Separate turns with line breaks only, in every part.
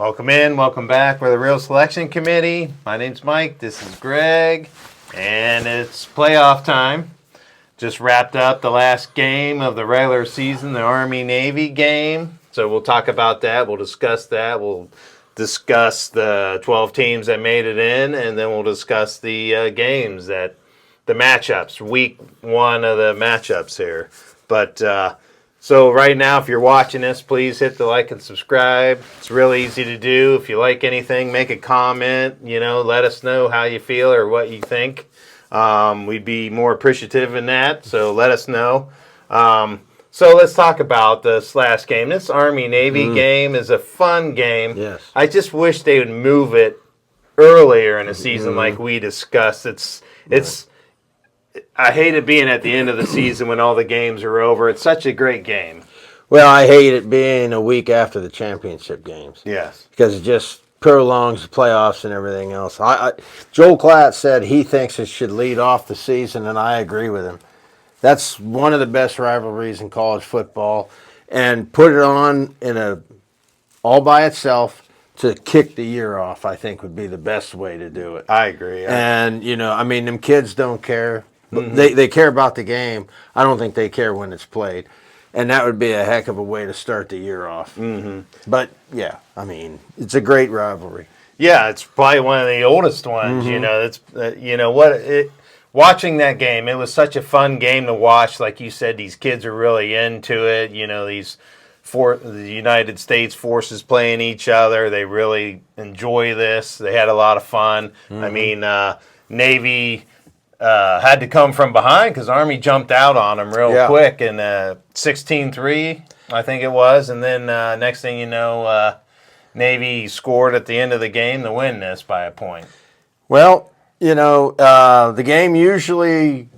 Welcome in, welcome back. We're the Real Selection Committee. My name's Mike, this is Greg, and it's playoff time. Just wrapped up the last game of the regular season, the Army-Navy game. So we'll talk about that, we'll discuss that, we'll discuss the 12 teams that made it in, and then we'll discuss the games, the matchups, week one of the matchups here. But so right now, if you're watching this, please hit the like and subscribe. It's real easy to do. If you like anything, make a comment. Let us know how you feel or what you think. We'd be more appreciative in that, so let us know. So let's talk about this last game. This Army-Navy game is a fun game.
Yes.
I just wish they would move it earlier in the season like we discussed. I hate it being at the end of the season when all the games are over. It's such a great game.
Well, I hate it being a week after the championship games.
Yes.
Because it just prolongs the playoffs and everything else. Joel Klatt said he thinks it should lead off the season, and I agree with him. That's one of the best rivalries in college football. And put it on all by itself to kick the year off, I think, would be the best way to do it.
I agree.
And, them kids don't care. They care about the game. I don't think they care when it's played. And that would be a heck of a way to start the year off. But, yeah, it's a great rivalry.
Yeah, it's probably one of the oldest ones. Watching that game, it was such a fun game to watch. Like you said, these kids are really into it. The United States forces playing each other. They really enjoy this. They had a lot of fun. Navy had to come from behind because Army jumped out on them real quick and 16-3, I think it was. And then next thing you know, Navy scored at the end of the game to win this by a point.
Well, the game usually,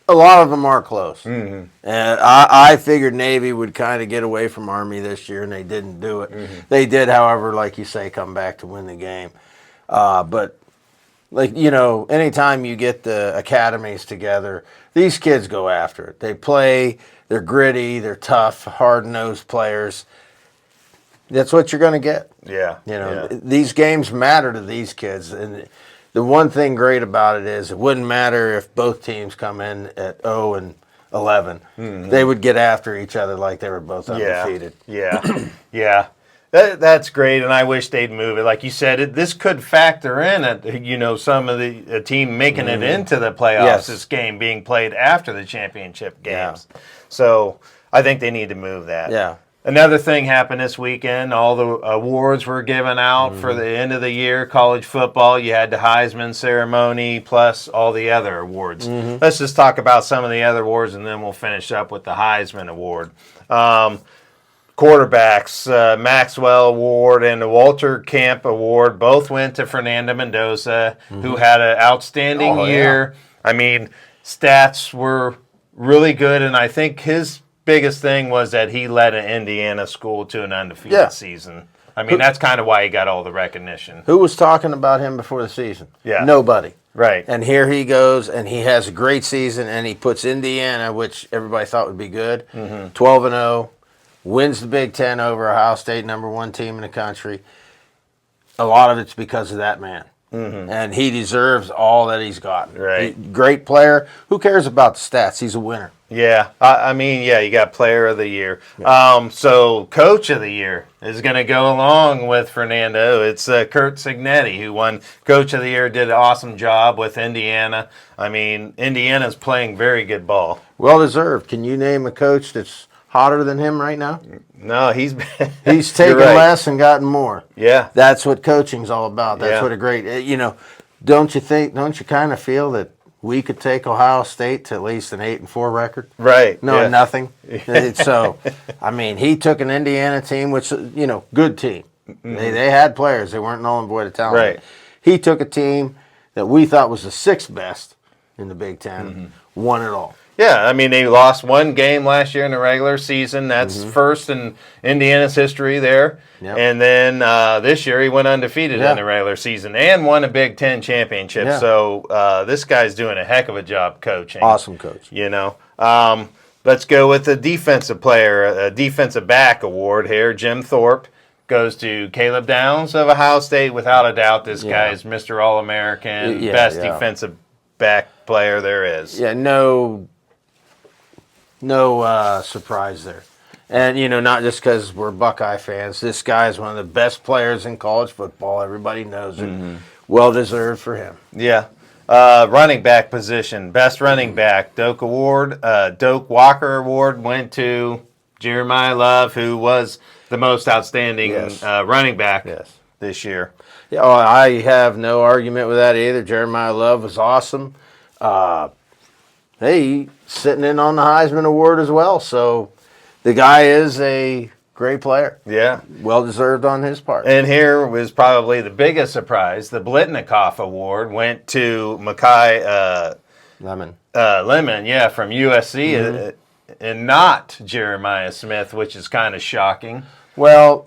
a lot of them are close. And I figured Navy would kind of get away from Army this year, and they didn't do it. They did, however, like you say, come back to win the game. But anytime you get the academies together, these kids go after it. They play, they're gritty, they're tough, hard-nosed players. That's what you're going to get.
Yeah.
These games matter to these kids. And the one thing great about it is it wouldn't matter if both teams come in at 0-11. They would get after each other like they were both undefeated.
Yeah. That's great, and I wish they'd move it. Like you said, this could factor in at some of the team making it into the playoffs.
Yes.
This game being played after the championship games, so I think they need to move that.
Yeah.
Another thing happened this weekend. All the awards were given out for the end of the year. College football, you had the Heisman ceremony plus all the other awards. Let's just talk about some of the other awards, and then we'll finish up with the Heisman Award. Quarterbacks, Maxwell Award and the Walter Camp Award both went to Fernando Mendoza, who had an outstanding year. Stats were really good, and I think his biggest thing was that he led an Indiana school to an undefeated season. That's kind of why he got all the recognition.
Who was talking about him before the season?
Yeah.
Nobody.
Right.
And here he goes, and he has a great season, and he puts Indiana, which everybody thought would be good, 12-0. Wins the Big Ten over Ohio State, #1 team in the country. A lot of it's because of that man. And he deserves all that he's gotten.
Right.
Great player. Who cares about the stats? He's a winner.
Yeah. You got Player of the Year. So Coach of the Year is going to go along with Fernando. It's Kurt Cignetti, who won Coach of the Year, did an awesome job with Indiana. Indiana's playing very good ball.
Well deserved. Can you name a coach that's hotter than him right now?
No, he's
taken less and gotten more.
Yeah.
That's what coaching's all about. That's what a great, don't you kind of feel that we could take Ohio State to at least an 8-4 record?
Right.
No, nothing. So, he took an Indiana team, which, good team. They had players. They weren't null and void of talent.
Right.
He took a team that we thought was the 6th best in the Big Ten, won it all.
Yeah, they lost one game last year in the regular season. That's first in Indiana's history there. Yep. And then this year he went undefeated in the regular season and won a Big Ten championship. Yeah. So this guy's doing a heck of a job coaching.
Awesome coach.
Let's go with the defensive player, defensive back award here. Jim Thorpe goes to Caleb Downs of Ohio State. Without a doubt, this
Yeah.
guy is Mr. All-American,
Yeah,
best
yeah.
defensive back player there is.
Yeah, no surprise there. And, not just because we're Buckeye fans. This guy is one of the best players in college football. Everybody knows it. Well-deserved for him.
Yeah. Running back position, best running back, Doak Walker Award went to Jeremiah Love, who was the most outstanding
Yes.
running back
Yes.
this year.
Yeah, well, I have no argument with that either. Jeremiah Love was awesome. Hey, sitting in on the Heisman Award as well. So the guy is a great player.
Yeah.
Well-deserved on his part.
And here was probably the biggest surprise. The Blitnikoff Award went to Makai
Lemon.
Lemon, from USC, and not Jeremiah Smith, which is kind of shocking.
Well,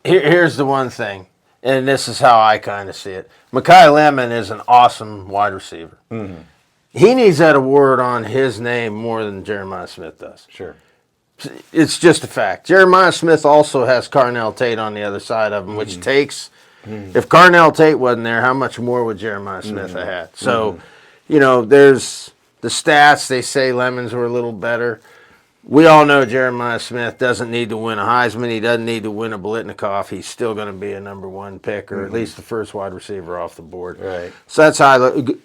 here's the one thing, and this is how I kind of see it. Makai Lemon is an awesome wide receiver. He needs that award on his name more than Jeremiah Smith does.
Sure.
It's just a fact. Jeremiah Smith also has Carnell Tate on the other side of him, which takes, if Carnell Tate wasn't there, how much more would Jeremiah Smith have had? So, there's the stats. They say Lemons were a little better. We all know Jeremiah Smith doesn't need to win a Heisman. He doesn't need to win a Blitnikoff. He's still going to be a number one pick, or at least the first wide receiver off the board.
Right.
So that's how I look.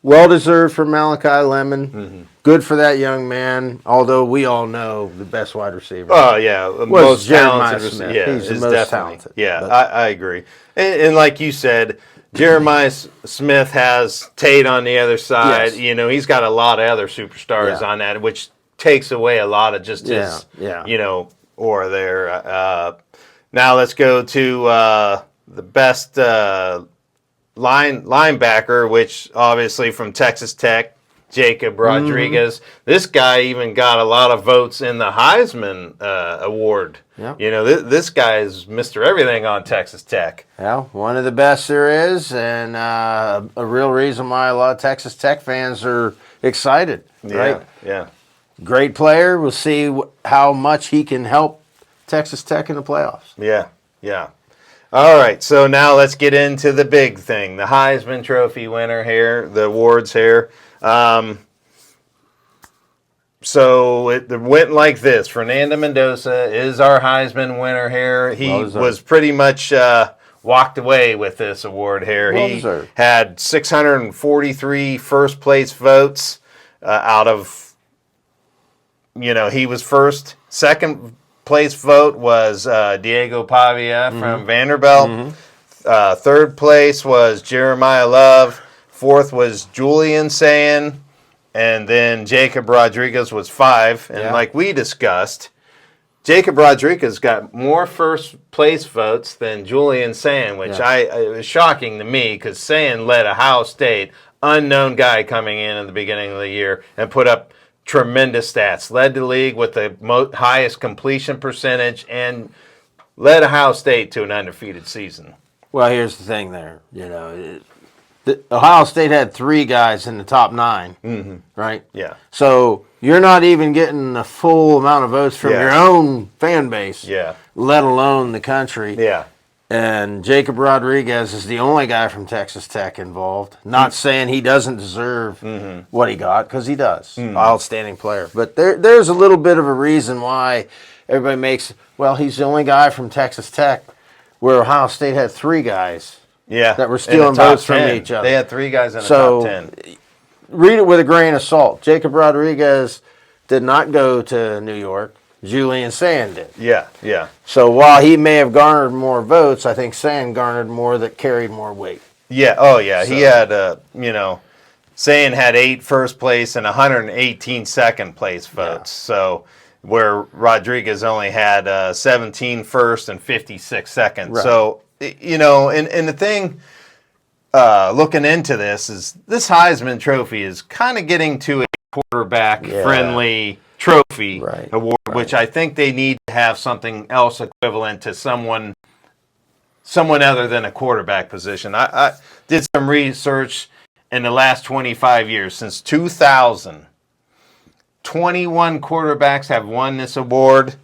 Well-deserved for Malachi Lemon. Good for that young man, although we all know the best wide receiver.
Oh, yeah.
Was Jeremiah Smith.
Yeah,
He's the
is
most
definitely.
talented.
Yeah,
But-
I agree. And like you said, Jeremiah Smith has Tate on the other side.
Yes.
He's got a lot of other superstars
Yeah.
on that, which takes away a lot of just his,
Yeah.
aura there. Now let's go to the best linebacker, which obviously from Texas Tech, Jacob Rodriguez. This guy even got a lot of votes in the Heisman Award.
Yep.
This guy is Mr. Everything on Texas Tech.
Well, one of the best there is, and a real reason why a lot of Texas Tech fans are excited. Right?
Yeah.
Great player. We'll see how much he can help Texas Tech in the playoffs.
Yeah. All right, so now let's get into the big thing, the Heisman Trophy winner here, the awards here. So it went like this. Fernando Mendoza is our Heisman winner here. He was pretty much walked away with this award here. He had 643 first-place votes out of, he was first. Second place vote was Diego Pavia from Vanderbilt. Third place was Jeremiah Love. Fourth was Julian Sayin. And then Jacob Rodriguez was 5. And like we discussed, Jacob Rodriguez got more first place votes than Julian Sayin, which it was shocking to me because Sayin led Ohio State, unknown guy coming in the beginning of the year, and put up tremendous stats. Led the league with the highest completion percentage and led Ohio State to an undefeated season.
Well, here's the thing there. Ohio State had 3 guys in the top 9, right?
Yeah.
So you're not even getting the full amount of votes from your own fan base, let alone the country.
Yeah.
And Jacob Rodriguez is the only guy from Texas Tech involved. Not saying he doesn't deserve what he got, because he does. Outstanding player. But there's a little bit of a reason why everybody makes, he's the only guy from Texas Tech, where Ohio State had 3 guys that were stealing votes from each other.
They had 3 guys in the top 10.
Read it with a grain of salt. Jacob Rodriguez did not go to New York. Julian Sayin did.
Yeah.
So while he may have garnered more votes, I think Sayin garnered more that carried more weight.
Yeah. Oh, yeah. So, he had, Sayin had 8 first place and 118 second place votes. So where Rodriguez only had 17 first and 56 second. Right. So, and the thing looking into this is this Heisman Trophy is kind of getting to a quarterback-friendly trophy award, which I think they need to have something else equivalent to someone other than a quarterback position. I did some research in the last 25 years. Since 2000, 21 quarterbacks have won this award.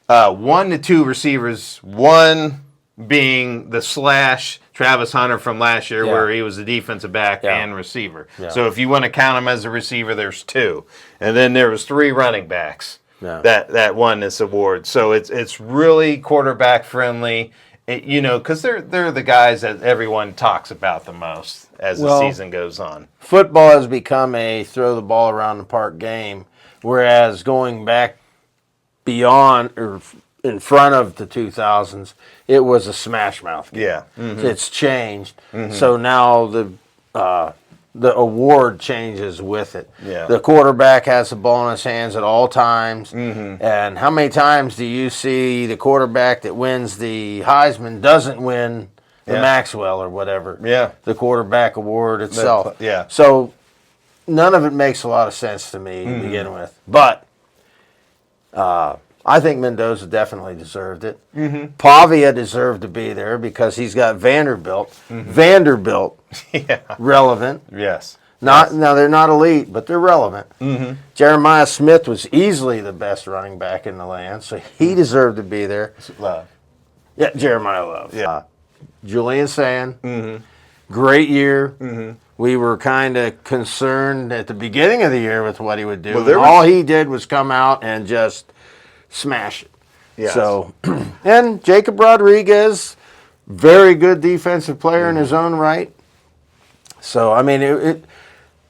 1 to 2 receivers, one being the slash Travis Hunter from last year, where he was a defensive back and receiver. Yeah. So if you want to count him as a receiver, there's 2. And then there was 3 running backs that won this award. So it's really quarterback friendly, because they're the guys that everyone talks about the most as the season goes on.
Football has become a throw the ball around the park game, whereas going back beyond or in front of the 2000s, it was a smash mouth game.
Yeah. Mm-hmm.
It's changed. Mm-hmm. So now the award changes with it. Yeah. The quarterback has the ball in his hands at all times. Mm-hmm. And how many times do you see the quarterback that wins the Heisman doesn't win the Maxwell or whatever? Yeah. The quarterback award itself.
Yeah.
So none of it makes a lot of sense to me to begin with. But I think Mendoza definitely deserved it. Mm-hmm. Pavia deserved to be there because he's got Vanderbilt. Mm-hmm. Vanderbilt, relevant.
Yes.
Now they're not elite, but they're relevant. Mm-hmm. Jeremiah Smith was easily the best running back in the land, so he deserved to be there.
Love.
Yeah, Jeremiah Love. Yeah. Julian Sand, great year. Mm-hmm. We were kind of concerned at the beginning of the year with what he would do. Well, all he did was come out and just smash it. Yes. So, and Jacob Rodriguez, very good defensive player in his own right. So, I mean, the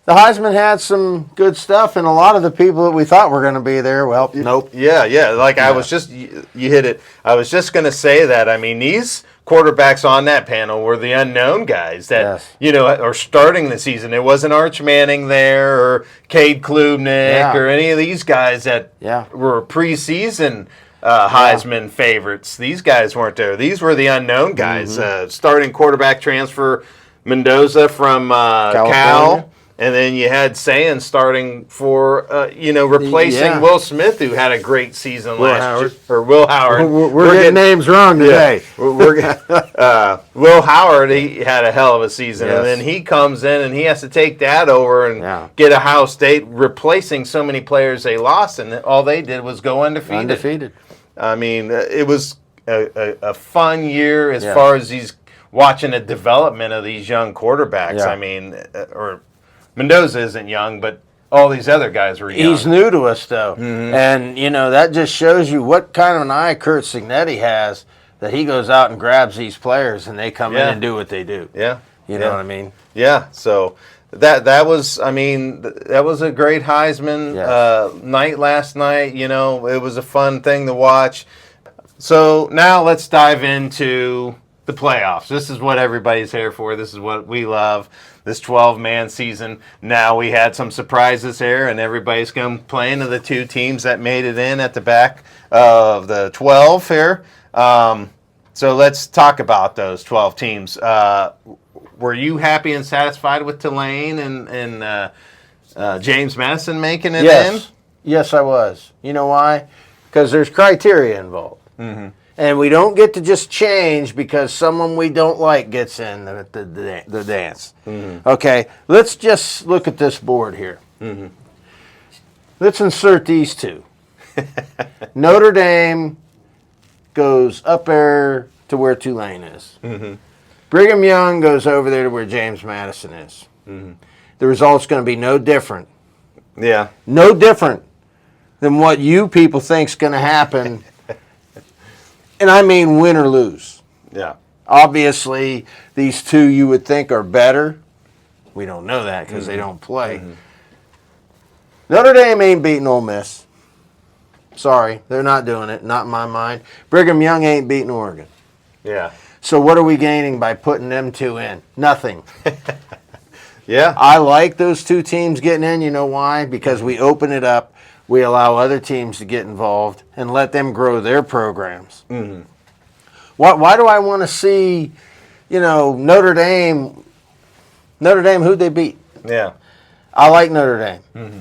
Heisman had some good stuff, and a lot of the people that we thought were going to be there, well, nope.
Yeah. I was just, you hit it. I was just going to say that. I mean, these quarterbacks on that panel were the unknown guys that, are starting the season. It wasn't Arch Manning there or Cade Klubnik or any of these guys that were preseason Heisman favorites. These guys weren't there. These were the unknown guys. Starting quarterback transfer, Mendoza from Cal. And then you had Sand starting for, replacing Will Smith, who had a great season last year. Or Will Howard.
We're getting names wrong today.
Will Howard, he had a hell of a season. Yes. And then he comes in and he has to take that over and get Ohio State, replacing so many players they lost. And all they did was go undefeated. I mean, it was a fun year as far as watching the development of these young quarterbacks. Yeah. I mean, Mendoza isn't young, but all these other guys were young.
He's new to us, though. Mm-hmm. And, that just shows you what kind of an eye Curt Cignetti has, that he goes out and grabs these players and they come in and do what they do.
Yeah.
You know what I mean?
Yeah. So that was a great Heisman night last night. It was a fun thing to watch. So now let's dive into the playoffs. This is what everybody's here for. This is what we love. This 12-man season. Now we had some surprises here, and everybody's going to play into the 2 teams that made it in at the back of the 12 here. So let's talk about those 12 teams. Were you happy and satisfied with Tulane and James Madison making it in?
Yes, I was. You know why? Because there's criteria involved. Mm-hmm. And we don't get to just change because someone we don't like gets in the dance. Mm-hmm. Okay, let's just look at this board here. Mm-hmm. Let's insert these 2. Notre Dame goes up there to where Tulane is. Mm-hmm. Brigham Young goes over there to where James Madison is. Mm-hmm. The result's going to be no different.
Yeah.
No different than what you people think's going to happen. And I mean win or lose.
Yeah.
Obviously, these 2 you would think are better. We don't know that because they don't play. Mm-hmm. Notre Dame ain't beating Ole Miss. Sorry, they're not doing it. Not in my mind. Brigham Young ain't beating Oregon.
Yeah.
So what are we gaining by putting them 2 in? Nothing.
Yeah.
I like those 2 teams getting in. You know why? Because we open it up. We allow other teams to get involved and let them grow their programs. Mm-hmm. Why do I want to see, Notre Dame? Notre Dame, who'd they beat?
Yeah.
I like Notre Dame. Mm-hmm.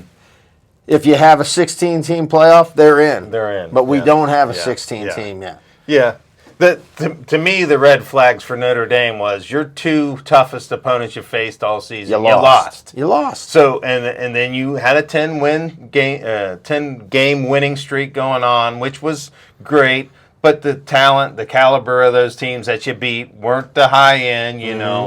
If you have a 16-team playoff, they're in.
They're in.
But we don't have a 16 team yet.
Yeah. To me, the red flags for Notre Dame was your two toughest opponents you faced all season. You lost.
You lost.
So and then you had a 10 game winning streak going on, which was great. But the talent, the caliber of those teams that you beat weren't the high end.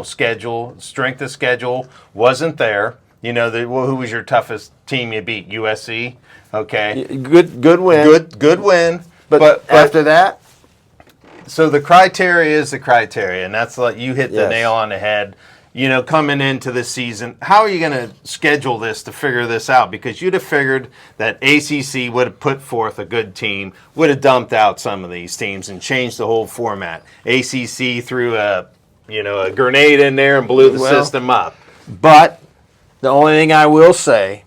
Strength of schedule wasn't there. Who was your toughest team you beat? USC. Okay.
Good win.
Good win.
But after that.
So the criteria is the criteria, and that's like you hit the nail on the head. Coming into the season, how are you going to schedule this to figure this out? Because you'd have figured that ACC would have put forth a good team, would have dumped out some of these teams and changed the whole format. ACC threw a grenade in there and blew the system up.
But the only thing I will say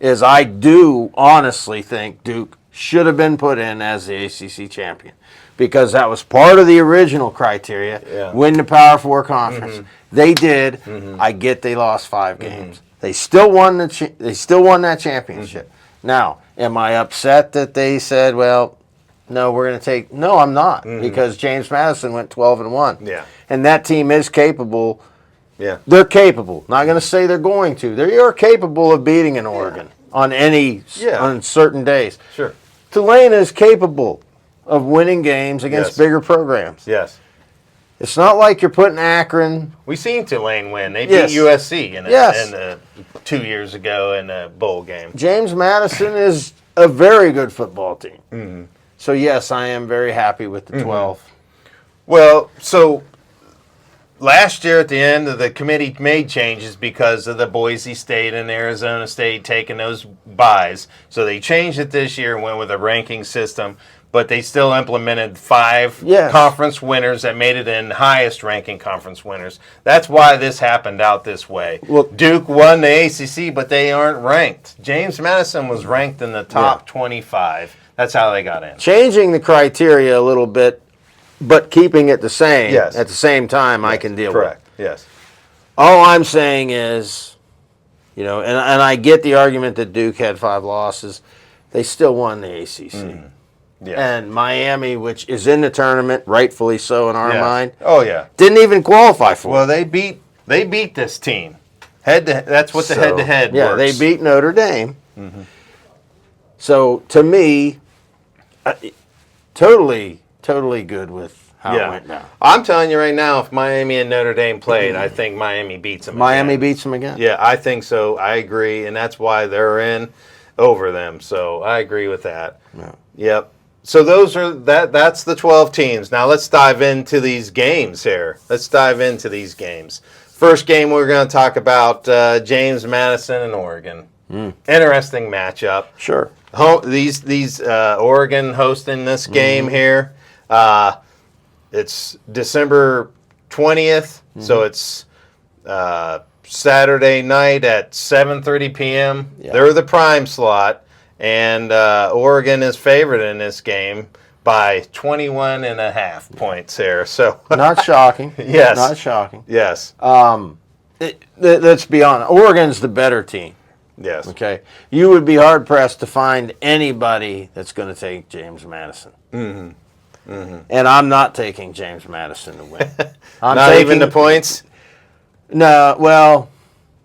is I do honestly think Duke should have been put in as the ACC champion. Because that was part of the original criteria, win the Power 4 conference. Mm-hmm. They did. Mm-hmm. I get they lost 5 games. Mm-hmm. They still won that championship. Mm-hmm. Now, am I upset that they said, well, no, we're going to take... No, I'm not, because James Madison went 12-1. Yeah. And that team is capable. Yeah. They're capable. Not going to say they're going to. They are capable of beating an Oregon on certain days.
Sure.
Tulane is capable of winning games against bigger programs.
Yes.
It's not like you're putting Akron.
We seen Tulane win. They beat USC in 2 years ago in a bowl game.
James Madison is a very good football team. Mm-hmm. So, yes, I am very happy with the 12.
Well, so last year at the end, the committee made changes because of the Boise State and Arizona State taking those byes. So they changed it this year and went with a ranking system. But they still implemented 5 conference winners that made it in highest ranking conference winners. That's why this happened out this way. Well, Duke won the ACC, but they aren't ranked. James Madison was ranked in the top 25. That's how they got in.
Changing the criteria a little bit, but keeping it the same at the same time, I can deal with.
Correct. Yes.
All I'm saying is, and I get the argument that Duke had 5 losses. They still won the ACC. Mm. Yes. And Miami, which is in the tournament, rightfully so in our mind.
Oh yeah,
didn't even qualify for it.
Well, they beat this team. That's what the head-to-head.
Yeah,
works.
They beat Notre Dame. Mm-hmm. So to me, totally good with how it went down.
I'm telling you right now, if Miami and Notre Dame played, I think Miami beats them.
Miami beats them again.
Yeah, I think so. I agree, and that's why they're in over them. So I agree with that. Yeah. Yep. So that's the 12 teams. Now let's dive into these games here. First game we're going to talk about James Madison and Oregon. Interesting matchup.
Sure.
These Oregon hosting this game here. It's December 20th, so it's Saturday night at 7:30 p.m. Yeah. They're the prime slot. And Oregon is favored in this game by 21.5 points here. So
not shocking.
Yes.
Not shocking.
Yes.
Let's be honest. Oregon's the better team.
Yes.
Okay. You would be hard-pressed to find anybody that's going to take James Madison. Mm-hmm. Mm-hmm. And I'm not taking James Madison to win.
Not even the points?
No. Well,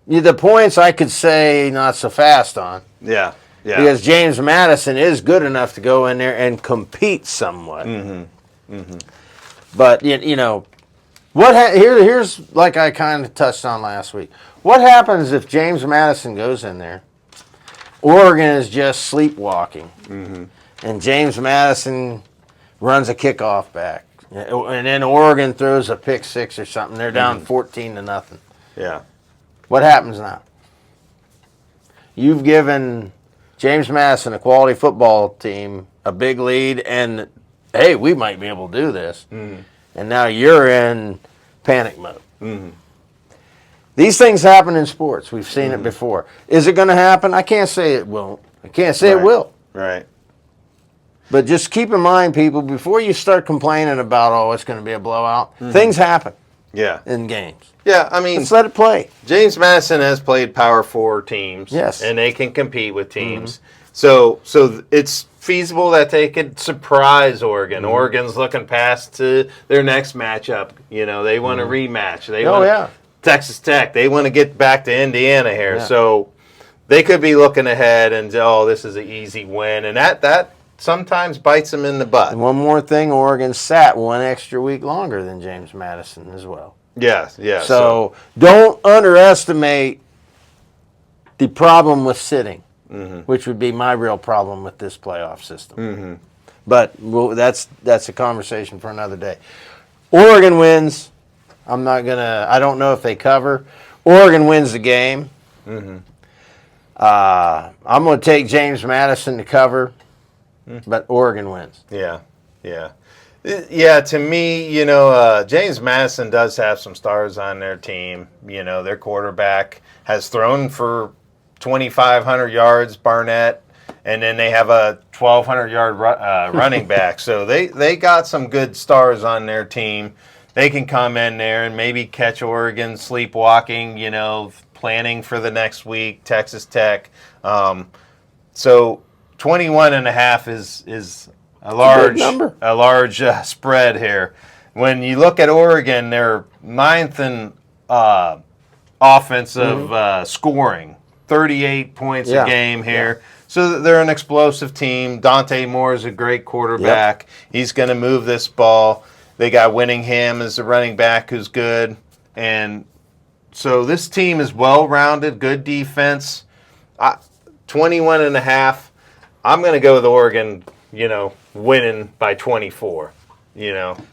the points I could say not so fast on.
Yeah. Yeah.
Because James Madison is good enough to go in there and compete somewhat. Mm-hmm. Mm-hmm. But, here's like I kind of touched on last week. What happens if James Madison goes in there, Oregon is just sleepwalking, and James Madison runs a kickoff back, and then Oregon throws a pick 6 or something. They're down 14-0.
Yeah.
What happens now? You've given James Madison, a quality football team, a big lead, and, hey, we might be able to do this. Mm-hmm. And now you're in panic mode. Mm-hmm. These things happen in sports. We've seen it before. Is it going to happen? I can't say it won't. I can't say it will.
Right.
But just keep in mind, people, before you start complaining about, it's going to be a blowout, things happen in games.
Yeah, I mean,
let's let it play.
James Madison has played Power 4 teams, and they can compete with teams. So it's feasible that they could surprise Oregon. Oregon's looking past to their next matchup. They want a rematch. They want Texas Tech. They want to get back to Indiana here.
Yeah.
So they could be looking ahead and, this is an easy win. And that sometimes bites them in the butt.
And one more thing, Oregon sat one extra week longer than James Madison as well.
Yes, yes.
So don't underestimate the problem with sitting, which would be my real problem with this playoff system. But that's a conversation for another day. Oregon wins. I don't know if they cover. Oregon wins the game. I'm going to take James Madison to cover, but Oregon wins.
Yeah, yeah. Yeah, to me, James Madison does have some stars on their team. Their quarterback has thrown for 2,500 yards, Barnett, and then they have a 1,200-yard running back. So they got some good stars on their team. They can come in there and maybe catch Oregon sleepwalking, planning for the next week, Texas Tech. So 21.5 is a large
number.
A large spread here. When you look at Oregon, they're ninth in offensive scoring, 38 points a game here. Yeah. So they're an explosive team. Dante Moore is a great quarterback. Yep. He's going to move this ball. They got Winningham as the running back who's good. And so this team is well-rounded, good defense. 21.5. I'm going to go with Oregon, winning by 24.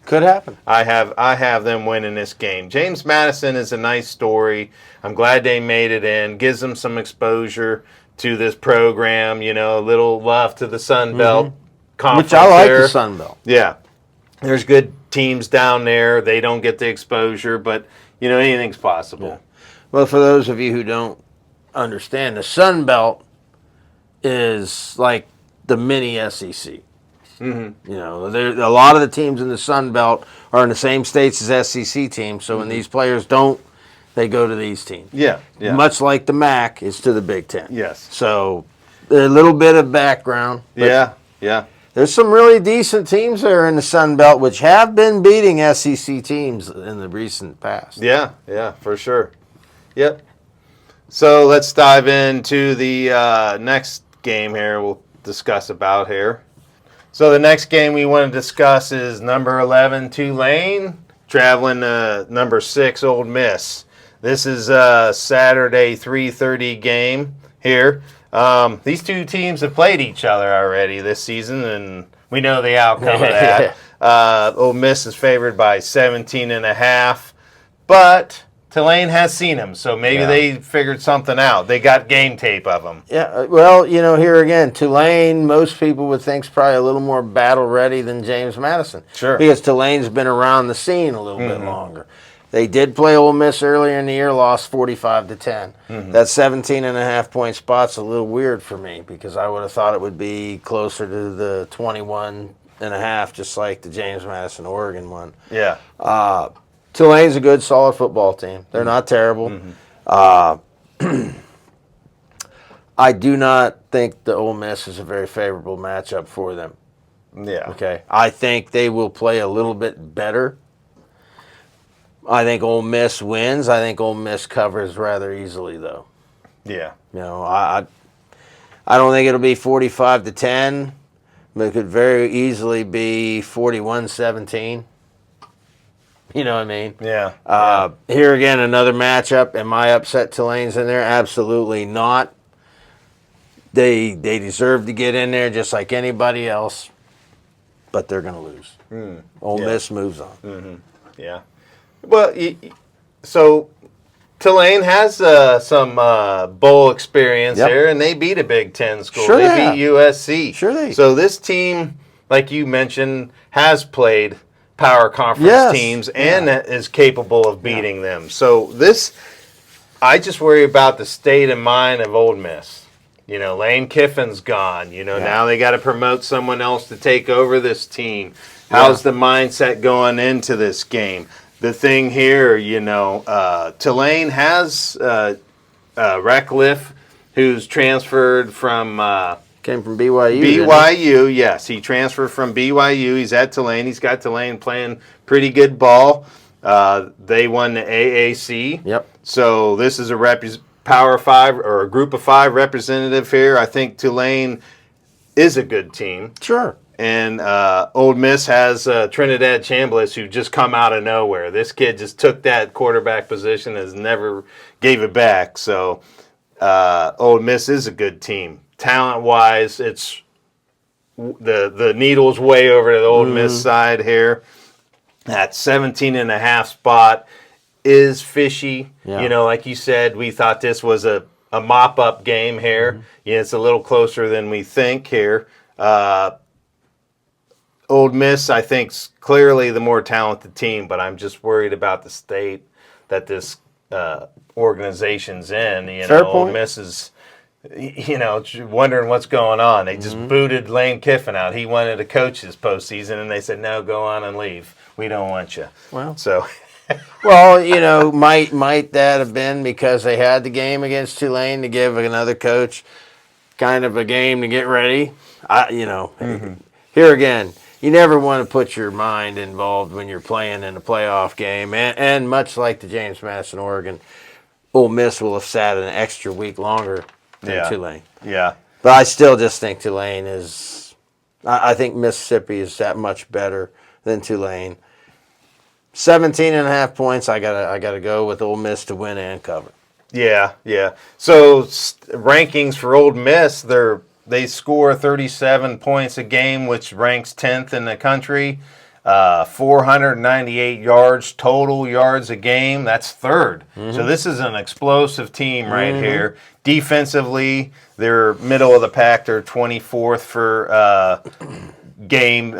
Could happen.
I have them winning this game. James Madison is a nice story. I'm glad they made it in. Gives them some exposure to this program. A little love to the Sun Belt Conference.
Which I like
there.
The Sun Belt.
Yeah, there's good teams down there. They don't get the exposure, but anything's possible.
Yeah. Well, for those of you who don't understand, the Sun Belt is like the mini SEC. A lot of the teams in the Sun Belt are in the same states as SEC teams. So when these players don't, they go to these teams.
Yeah, yeah.
Much like the MAC is to the Big Ten.
Yes.
So a little bit of background.
Yeah, yeah.
There's some really decent teams there in the Sun Belt, which have been beating SEC teams in the recent past.
Yeah, yeah, for sure. Yep. So let's dive into the next game here we'll discuss about here. So the next game we want to discuss is number 11, Tulane, traveling to number 6, Ole Miss. This is a Saturday 3:30 game here. These two teams have played each other already this season, and we know the outcome of that. Ole Miss is favored by 17.5, but Tulane has seen them, so maybe they figured something out. They got game tape of them.
Yeah, well, here again, Tulane, most people would think is probably a little more battle-ready than James Madison.
Sure.
Because Tulane's been around the scene a little bit longer. They did play Ole Miss earlier in the year, lost 45-10. That 17.5-point spot's a little weird for me because I would have thought it would be closer to the 21.5, just like the James Madison Oregon one.
Yeah.
Tulane's a good, solid football team. They're not terrible. I do not think the Ole Miss is a very favorable matchup for them.
Yeah.
Okay. I think they will play a little bit better. I think Ole Miss wins. I think Ole Miss covers rather easily, though.
Yeah.
I don't think it'll be 45-10, but it could very easily be 41-17. You know what I mean?
Yeah.
Here again, another matchup. Am I upset Tulane's in there? Absolutely not. They deserve to get in there just like anybody else, but they're going to lose. Ole Miss moves on.
Yeah. Well, so Tulane has some bowl experience here, and they beat a Big Ten school.
Sure
they beat USC.
Sure.
So this team, like you mentioned, has played power conference teams and is capable of beating them. So I just worry about the state of mind of Ole Miss. Lane Kiffin's gone. Now they got to promote someone else to take over this team. How's the mindset going into this game? The thing here, Tulane has Ratcliffe, who's transferred from
Came from BYU. didn't he?
BYU, yes. He transferred from BYU. He's at Tulane. He's got Tulane playing pretty good ball. They won the AAC.
Yep.
So this is a Power 5 or a Group of 5 representative here. I think Tulane is a good team.
Sure.
And Ole Miss has Trinidad Chambliss, who just come out of nowhere. This kid just took that quarterback position, has never gave it back. So Ole Miss is a good team. Talent-wise, it's the needle's way over to the Ole Miss side here. That 17.5 spot is fishy.
Yeah.
You know, like you said, we thought this was a mop-up game here. Yeah, it's a little closer than we think here. Ole Miss, I think, is clearly the more talented team, but I'm just worried about the state that this organization's in. You
Fair
know,
point.
Ole Miss is, wondering what's going on. They just booted Lane Kiffin out. He wanted to coach this postseason, and they said, no, go on and leave. We don't want you.
Well.
So,
Well, might that have been because they had the game against Tulane to give another coach kind of a game to get ready? Here again, you never want to put your mind involved when you're playing in a playoff game. And much like the James Madison, Oregon, Ole Miss will have sat an extra week longer than Tulane.
Yeah.
But I still just think Tulane is – I think Mississippi is that much better than Tulane. 17.5 points, I gotta go with Ole Miss to win and cover.
Yeah. So rankings for Ole Miss, they score 37 points a game, which ranks 10th in the country. 498 yards, total yards a game. That's third. So this is an explosive team right here. Defensively, they're middle of the pack. They're 24th for game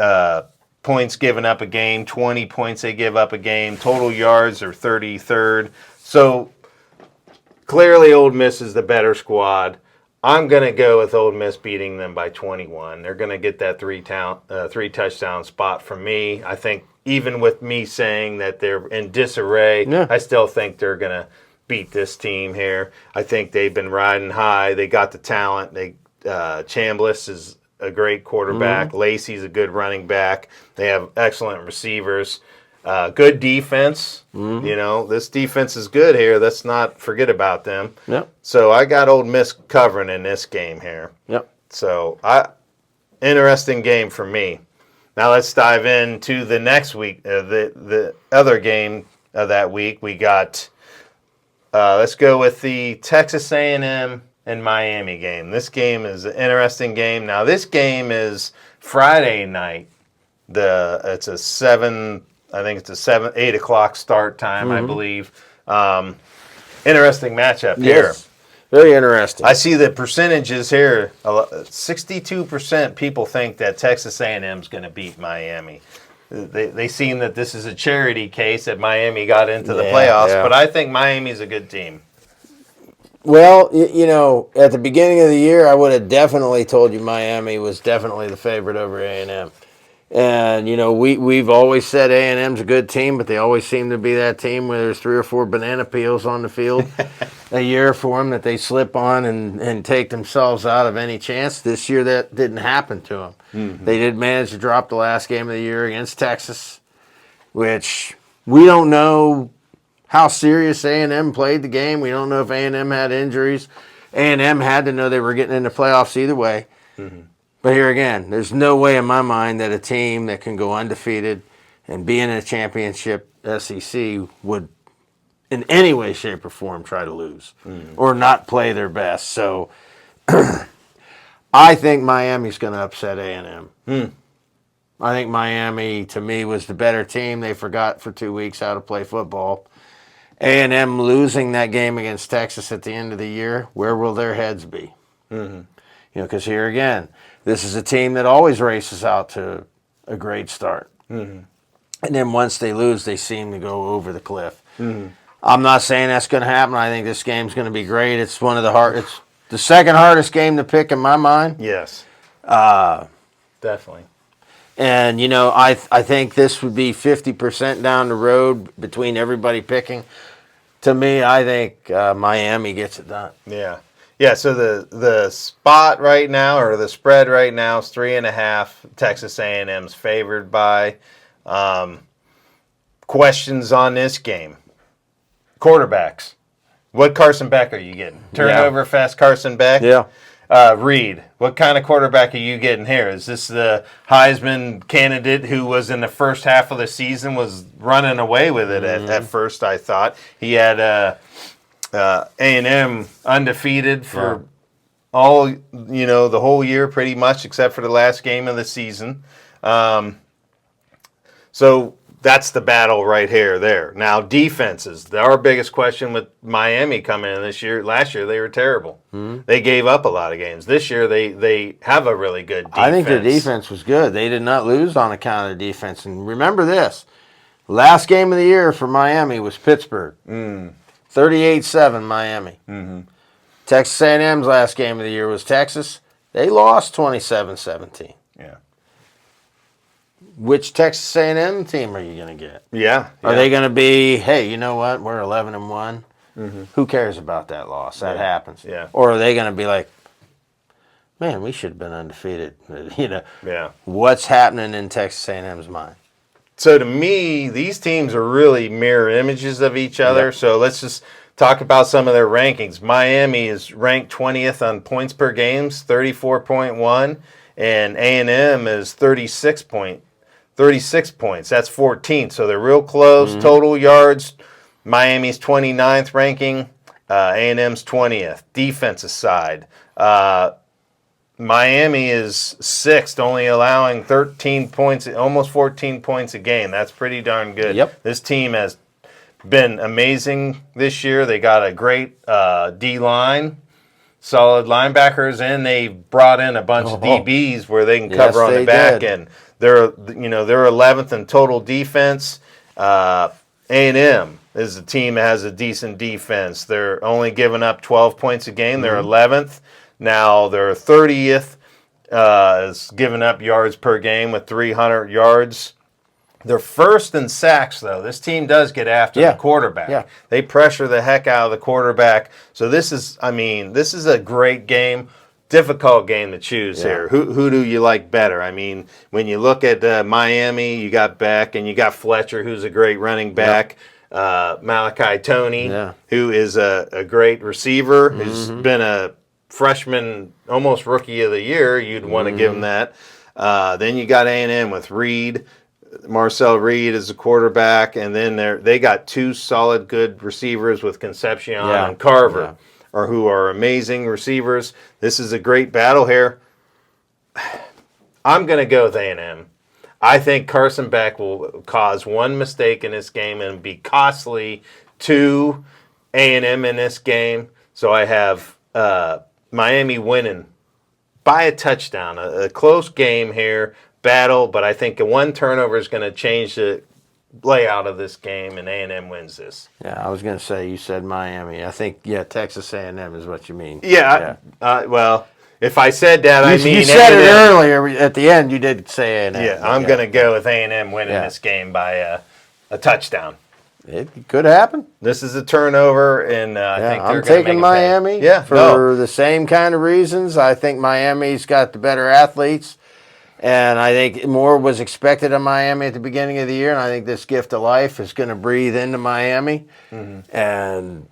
points given up a game. 20 points they give up a game. Total yards are 33rd. So clearly Ole Miss is the better squad. I'm going to go with Ole Miss beating them by 21. They're going to get that three touchdown spot from me. I think even with me saying that they're in disarray, I still think they're going to beat this team here. I think they've been riding high. They got the talent. Chambliss is a great quarterback. Lacey's a good running back. They have excellent receivers. Good defense. This defense is good here. Let's not forget about them.
Yep.
So I got Ole Miss covering in this game here.
Yep.
So interesting game for me. Now let's dive into the next week. The other game of that week, we got. Let's go with the Texas A&M and Miami game. This game is an interesting game. Now this game is Friday night. It's a 8 o'clock start time, I believe. Interesting matchup here.
Yes. Very interesting.
I see the percentages here. 62% people think that Texas A&M is going to beat Miami. They seem that this is a charity case that Miami got into the playoffs, but I think Miami's a good team.
Well, at the beginning of the year, I would have definitely told you Miami was definitely the favorite over A&M. And, we've always said A&M's a good team, but they always seem to be that team where there's 3 or 4 banana peels on the field a year for them that they slip on and take themselves out of any chance. This year, that didn't happen to them. They did manage to drop the last game of the year against Texas, which we don't know how serious A&M played the game. We don't know if A&M had injuries. A&M had to know they were getting into playoffs either way. But here again, there's no way in my mind that a team that can go undefeated and be in a championship SEC would in any way, shape, or form try to lose or not play their best. So I think Miami's going to upset A&M. I think Miami, to me, was the better team. They forgot for 2 weeks how to play football. A&M losing that game against Texas at the end of the year, where will their heads be? Because here again, this is a team that always races out to a great start. And then once they lose, they seem to go over the cliff. I'm not saying that's going to happen. I think this game's going to be great. It's it's the second hardest game to pick in my mind.
Yes. Definitely.
And, I think this would be 50% down the road between everybody picking. To me, I think Miami gets it done.
Yeah. Yeah, so the spot right now, or the spread right now, is 3.5. Texas A&M's favored by. Questions on this game. Quarterbacks. What Carson Beck are you getting? Turnover fest Carson Beck?
Yeah.
Reed, what kind of quarterback are you getting here? Is this the Heisman candidate who was in the first half of the season was running away with it at first, I thought. He had A&M undefeated for all, the whole year pretty much, except for the last game of the season. So that's the battle right here, there. Now, defenses. Our biggest question with Miami coming in this year, last year they were terrible. They gave up a lot of games. This year they have a really good defense.
I think their defense was good. They did not lose on account of their defense. And remember this, last game of the year for Miami was Pittsburgh. 38-7 Miami. Texas A&M's last game of the year was Texas. They lost 27-17.
Yeah.
Which Texas A&M team are you going to get?
Yeah.
Are they going to be, hey, you know what? We're 11-1. Who cares about that loss? That happens.
Yeah.
Or are they going to be like, man, we should have been undefeated?
Yeah.
What's happening in Texas A&M's mind?
So to me, these teams are really mirror images of each other.
Yep.
So let's just talk about some of their rankings. Miami is ranked 20th on points per games, 34.1, and A&M is 36 points. That's 14th. So they're real close. Total yards, Miami's 29th ranking, A&M's 20th. Defensive side, Miami is 6th, only allowing 13 points, almost 14 points a game. That's pretty darn good.
Yep.
This team has been amazing this year. They got a great D-line, solid linebackers, and they brought in a bunch of DBs where they can cover on the back end. They're 11th in total defense. A&M is a team that has a decent defense. They're only giving up 12 points a game. They're 11th. Now they're 30th, is giving up yards per game with 300 yards. They're first in sacks, though. This team does get after the quarterback.
Yeah.
They pressure the heck out of the quarterback. So this is a great game. Difficult game to choose here. Who do you like better? I mean, when you look at Miami, you got Beck and you got Fletcher, who's a great running back. Malachi Toney, who is a great receiver, who's been a freshman, almost rookie of the year. You'd want to give him that. Then you got A&M with Reed. Marcel Reed is a quarterback, and then they got two solid, good receivers with Concepcion and Carver. Or who are amazing receivers. This is a great battle here. I'm going to go with A&M. I think Carson Beck will cause one mistake in this game and be costly to A&M in this game. So I have Miami winning by a touchdown. A close game here, battle, but I think one turnover is going to change the layout of this game, and A&M wins this.
Yeah, I was going to say, you said Miami. I think, Texas A&M is what you mean.
Well, if I said that, I mean
you said
A&M.
it earlier. At the end, you did say A&M.
Yeah, I'm going to go with A&M winning this game by a touchdown.
It could happen.
This is a turnover, and I think they're
I'm taking Miami for the same kind of reasons. I think Miami's got the better athletes. And I think more was expected of Miami at the beginning of the year, and I think this gift of life is going to breathe into Miami. And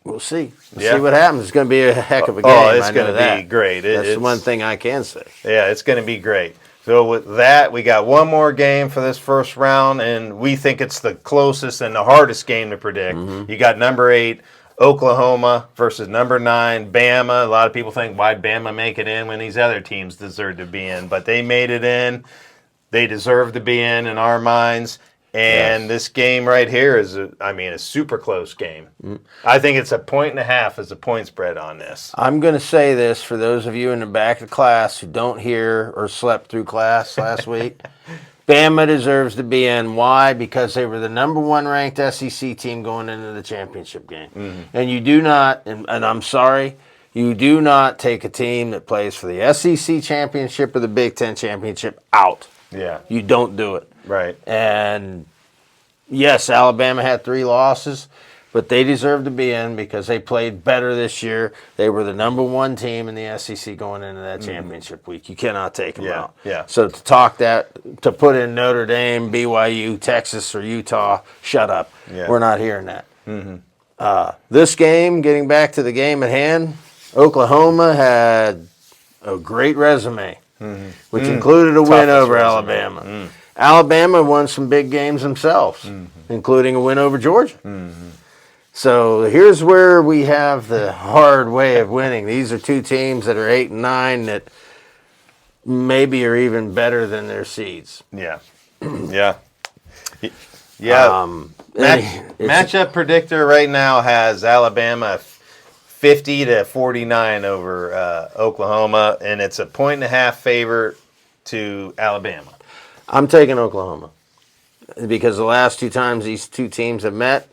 we'll see. We'll see what happens. It's going to be a heck of a game.
Oh, it's going to be great.
That's the one thing I can say.
Yeah, it's going to be great. So with that, we got one more game for this first round, and we think it's the closest and the hardest game to predict. You got number 8, Oklahoma versus number 9, Bama. A lot of people think, why'd Bama make it in when these other teams deserve to be in? But they made it in. They deserve to be in our minds. And this game right here is, a super close game. I think it's 1.5 as a point spread on this.
I'm going to say this for those of you in the back of the class who don't hear or slept through class last week. Bama deserves to be in. Why? Because they were the number 1 ranked SEC team going into the championship game. And you do not, and I'm sorry, you do not take a team that plays for the SEC championship or the Big Ten championship out.
Yeah.
You don't do it.
Right.
And yes, Alabama had 3 losses, but they deserve to be in because they played better this year. They were the number one team in the SEC going into that championship week. You cannot take them out.
Yeah.
So to put in Notre Dame, BYU, Texas, or Utah, shut up.
Yeah.
We're not hearing that. This game, getting back to the game at hand, Oklahoma had a great resume, which included a win over Alabama. Alabama won some big games themselves, including a win over Georgia. So here's where we have the hard way of winning. These are two teams that are 8 and 9 that maybe are even better than their seeds.
Yeah. Matchup predictor right now has Alabama 50 to 49 over Oklahoma, and it's a 1.5 favorite to Alabama.
I'm taking Oklahoma because the last two times these two teams have met,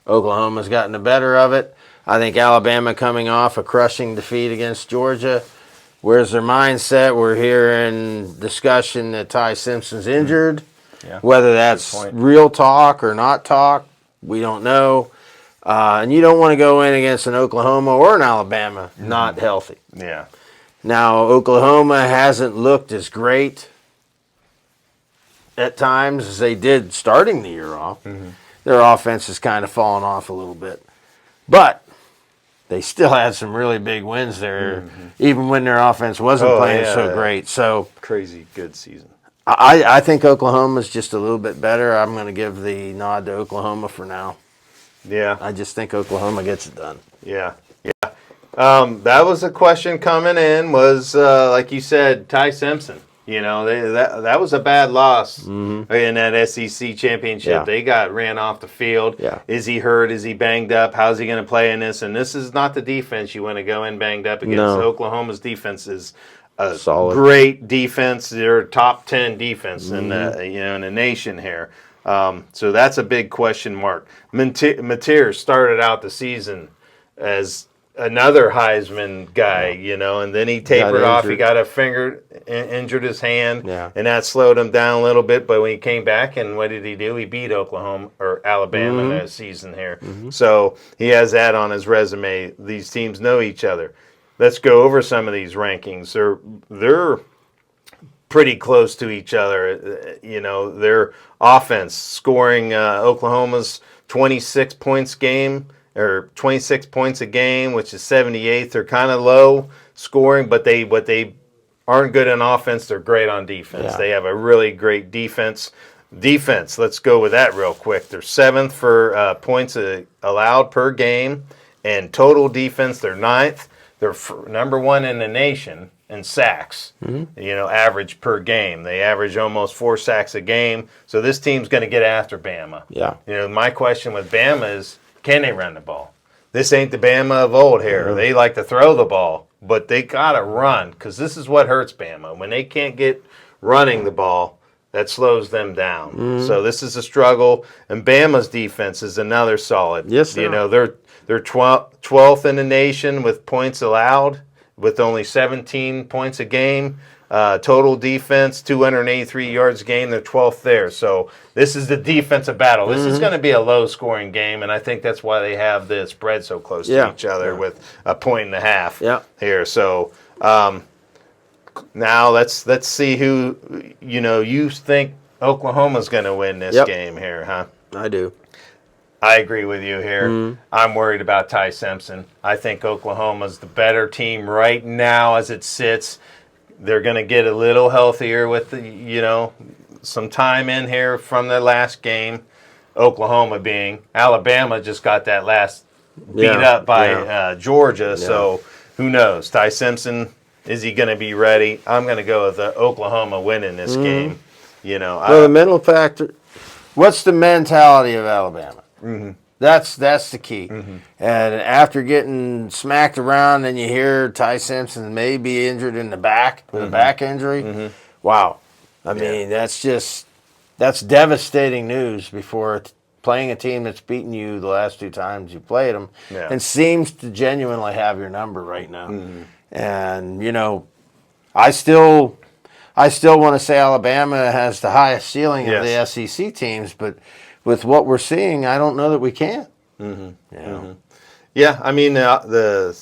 Oklahoma's gotten the better of it. I think Alabama coming off a crushing defeat against Georgia. Where's their mindset? We're hearing discussion that Ty Simpson's injured.
Yeah.
Whether that's real talk or not talk, we don't know. And you don't want to go in against an Oklahoma or an Alabama not healthy.
Yeah.
Now, Oklahoma hasn't looked as great at times as they did starting the year off. Their offense has kind of fallen off a little bit. But they still had some really big wins there, even when their offense wasn't playing so great. So
crazy good season.
I think Oklahoma's just a little bit better. I'm going to give the nod to Oklahoma for now.
Yeah.
I just think Oklahoma gets it done.
Yeah. That was a question coming in was, like you said, Ty Simpson. You know, that was a bad loss in that SEC championship.
Yeah.
They ran off the field.
Yeah.
Is he hurt? Is he banged up? How's he going to play in this? And this is not the defense you want to go in banged up against.
No.
Oklahoma's defense is a
Solid.
great defense. They're top 10 defense in the nation here. So that's a big question mark. Mateer started out the season as another Heisman guy, and then he tapered off. He got a finger, injured his hand, and that slowed him down a little bit. But when he came back, and what did he do? He beat Oklahoma or Alabama in that season here. So he has that on his resume. These teams know each other. Let's go over some of these rankings. They're pretty close to each other. Their offense scoring Oklahoma's 26 points game. Or 26 points a game, which is 78th. They're kind of low scoring, but they aren't good on offense. They're great on defense.
Yeah.
They have a really great defense. Let's go with that real quick. They're 7th for points allowed per game, and total defense, they're 9th. They're number 1 in the nation in sacks, average per game. They average almost 4 sacks a game. So this team's going to get after Bama.
Yeah.
My question with Bama is, can they run the ball? This ain't the Bama of old here. They like to throw the ball, but they got to run because this is what hurts Bama. When they can't get running the ball, that slows them down. So this is a struggle, and Bama's defense is another solid.
Yes, sir.
They're 12th in the nation with points allowed, with only 17 points a game. Total defense, 283 yards a game. They're 12th there. So this is the defensive battle. This is going to be a low-scoring game, and I think that's why they have the spread so close to each other with a 1.5 here. So now let's see who you think Oklahoma's going to win this game here, huh?
I do.
I agree with you here. I'm worried about Ty Simpson. I think Oklahoma's the better team right now as it sits. They're going to get a little healthier with some time in here from their last game. Oklahoma being Alabama just got that last beat up by Georgia. So who knows? Ty Simpson, is he going to be ready? I'm going to go with Oklahoma winning this game.
The mental factor. What's the mentality of Alabama? That's the key. And after getting smacked around, and you hear Ty Simpson may be injured in the back with a back injury. Wow. I mean, that's devastating news before playing a team that's beaten you the last 2 times you played them and seems to genuinely have your number right now. And, I still want to say Alabama has the highest ceiling of the SEC teams, but with what we're seeing, I don't know that we can.
Yeah, I mean, the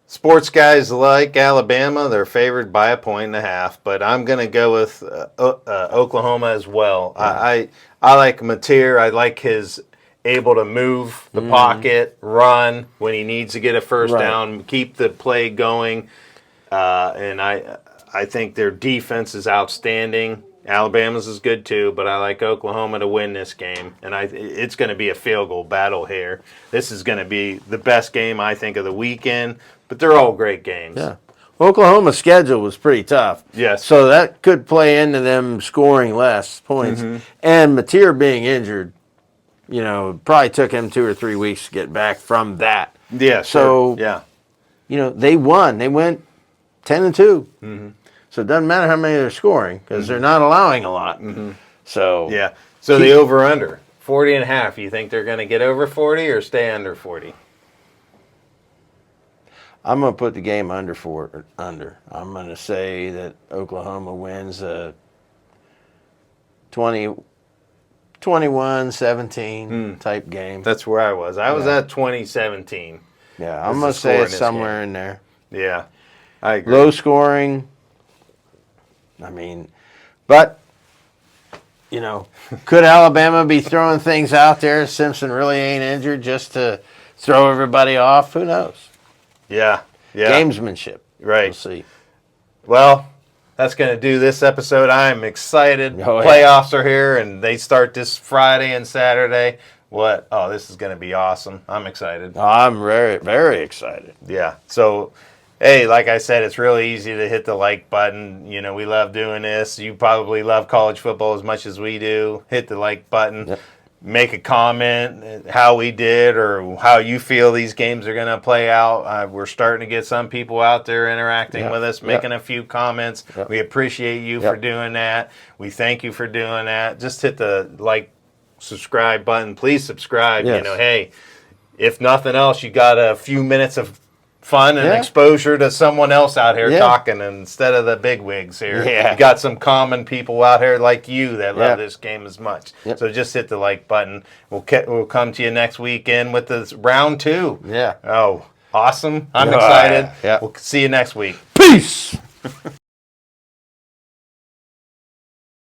sports guys like Alabama. They're favored by 1.5 points, but I'm going to go with Oklahoma as well.
Yeah.
I like Mateer. I like his able to move the pocket, run when he needs to get a first
Right.
down, keep the play going. And I think their defense is outstanding. Alabama's is good too, but I like Oklahoma to win this game, and it's going to be a field goal battle here. This is going to be the best game I think of the weekend, but they're all great games.
Yeah. Oklahoma's schedule was pretty tough.
Yes.
So that could play into them scoring less points. And Mateer being injured, probably took him 2 or 3 weeks to get back from that.
Yeah.
So,
yeah.
They won. They went 10-2. So it doesn't matter how many they're scoring because they're not allowing a lot. So
Yeah. So the over/under 40.5. You think they're going to get over 40 or stay under 40?
I'm going to put the game under. I'm going to say that Oklahoma wins a 21-17 type game.
That's where I was. I was at 2017.
Yeah, I'm going to say it's somewhere in there.
Yeah, I agree.
Low scoring. But, could Alabama be throwing things out there? Simpson really ain't injured just to throw everybody off? Who knows?
Yeah.
Gamesmanship.
Right.
We'll see.
Well, that's going to do this episode. I'm excited.
Oh, yeah.
Playoffs are here, and they start this Friday and Saturday. What? Oh, this is going to be awesome. I'm excited.
I'm very, very excited.
Yeah. So, hey, like I said, it's really easy to hit the like button. We love doing this. You probably love college football as much as we do. Hit the like button.
Yep.
Make a comment how we did or how you feel these games are going to play out. We're starting to get some people out there interacting with us, making a few comments. We appreciate you for doing that. We thank you for doing that. Just hit the like, subscribe button. Please subscribe.
Yes.
Hey, if nothing else, you got a few minutes of fun and exposure to someone else out here talking instead of the big wigs here.
Yeah.
You got some common people out here like you that love this game as much. So just hit the like button. We'll come to you next weekend with this round 2.
Yeah.
Oh, awesome. I'm excited.
Yeah.
We'll see you next week.
Peace.